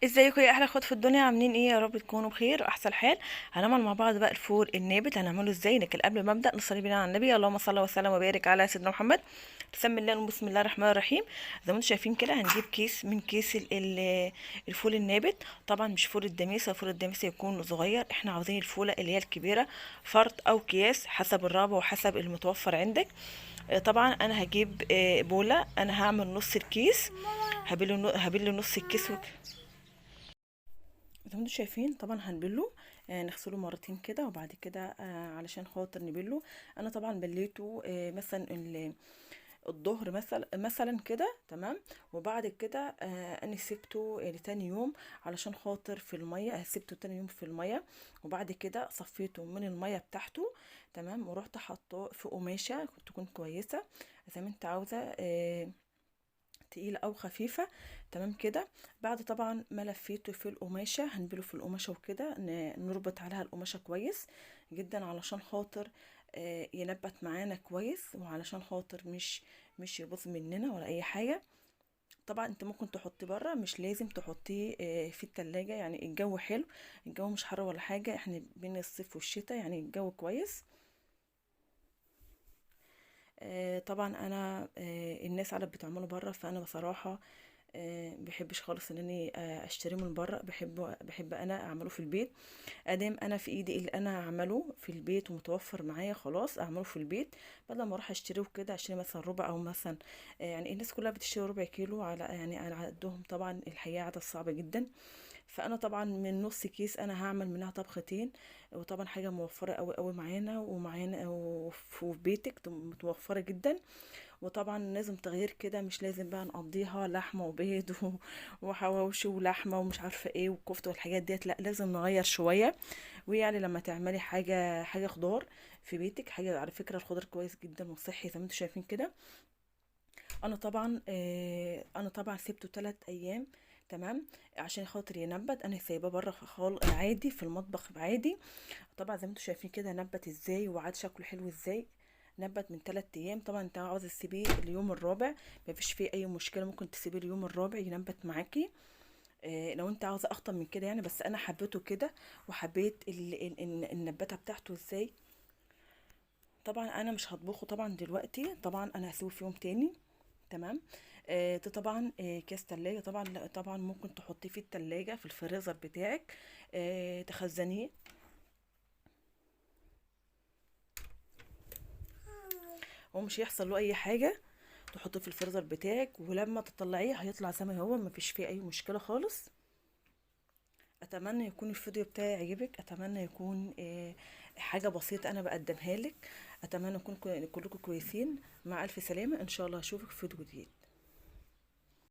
ازيكم يا احلى اخوات في الدنيا؟ عاملين ايه؟ يا رب تكونوا بخير واحسن حال. هنعمل مع بعض بقى الفول النابت. هنعمله ازاي؟ لكن قبل ما ابدا نصلي بينا على النبي. اللهم صل وسلم وبارك على سيدنا محمد. بسم الله بسم الله الرحمن الرحيم. زي ما انتم شايفين كده هنجيب كيس من كيس الفول النابت. طبعا مش فول الدميسه، فول الدميسه يكون صغير، احنا عاوزين الفوله اللي هي الكبيره، فرد او اكياس حسب الرغبه وحسب المتوفر عندك. طبعا انا هجيب بوله، انا هعمل نص الكيس. هبله نص الكيس زي ما انتم شايفين. طبعا هنبله، نغسله مرتين كده وبعد كده علشان خاطر نبله. انا طبعا بليته مثلا الظهر مثلا كده تمام. وبعد كده انا سبته لتاني يوم علشان خاطر في الميه، سبته تاني يوم في الميه. وبعد كده صفيته من الميه بتاعته تمام، ورحت حاطاه في قماشه تكون كويسه زي ما انت عاوزه، تقيلة او خفيفة. تمام كده. بعد طبعا ما لفيته في القماشة هنبله في القماشة وكده نربط عليها القماشة كويس جدا علشان خاطر ينبت معانا كويس، وعلشان خاطر مش يبوظ مننا ولا اي حاجة. طبعا انت ممكن تحطيه بره، مش لازم تحطيه في التلاجة. يعني الجو حلو، الجو مش حر ولا حاجة، احنا بين الصيف والشتاء يعني الجو كويس. طبعا انا الناس قاعده بتعمله بره، فانا بصراحه بحبش خالص ان اني اشتريه من بره. بحب انا اعمله في البيت. ادام انا في ايدي اللي انا اعمله في البيت ومتوفر معايا، خلاص اعمله في البيت بدل ما اروح اشتريه وكده. اشتري مثلا ربع او مثلا يعني الناس كلها بتشتري ربع كيلو على يعني على قدهم. طبعا الحقيقه عدد صعب جدا. فانا طبعا من نص كيس انا هعمل منها طبختين. وطبعا حاجه موفره قوي قوي معانا ومعانا وفي بيتك متوفره جدا. وطبعا لازم تغيير كده، مش لازم بقى نقضيها لحمه وبيض وحواوشي ولحمه ومش عارفه ايه والكفته والحاجات ديت. لا، لازم نغير شويه. ويعني لما تعملي حاجه خضار في بيتك، حاجه على فكره الخضار كويس جدا وصحي زي ما انتم شايفين كده. انا طبعا سيبته 3 ايام تمام عشان خاطر ينبت. انا سايباه بره عادي في المطبخ عادي. طبعا زي ما انتم شايفين كده نبت ازاي وعاد شكله حلو ازاي. نبت من 3 ايام. طبعا انت عاوزه تسيبيه اليوم الرابع مفيش فيه اي مشكله، ممكن تسيبيه اليوم الرابع ينبت معاكي. لو انت عاوزه اكتر من كده يعني، بس انا حبيته كده. وحبيت النباتة بتاعته ازاي. طبعا انا مش هطبخه طبعا دلوقتي، طبعا انا هسيبه في يوم تاني تمام. ده طبعا كاس تلاجة. طبعا لا، طبعا ممكن تحطيه في التلاجة في الفريزر بتاعك، تخزنيه. ومش هيحصل له اي حاجة. تحطيه في الفريزر بتاعك ولما تطلعيه هيطلع زي ما هو، مفيش فيه اي مشكلة خالص. اتمنى يكون الفيديو بتاعي عجبك، اتمنى يكون حاجة بسيطة انا بقدمها لك. اتمنى يكون كلكم كويسين. مع الف سلامة، ان شاء الله اشوفك في فيديو جديد.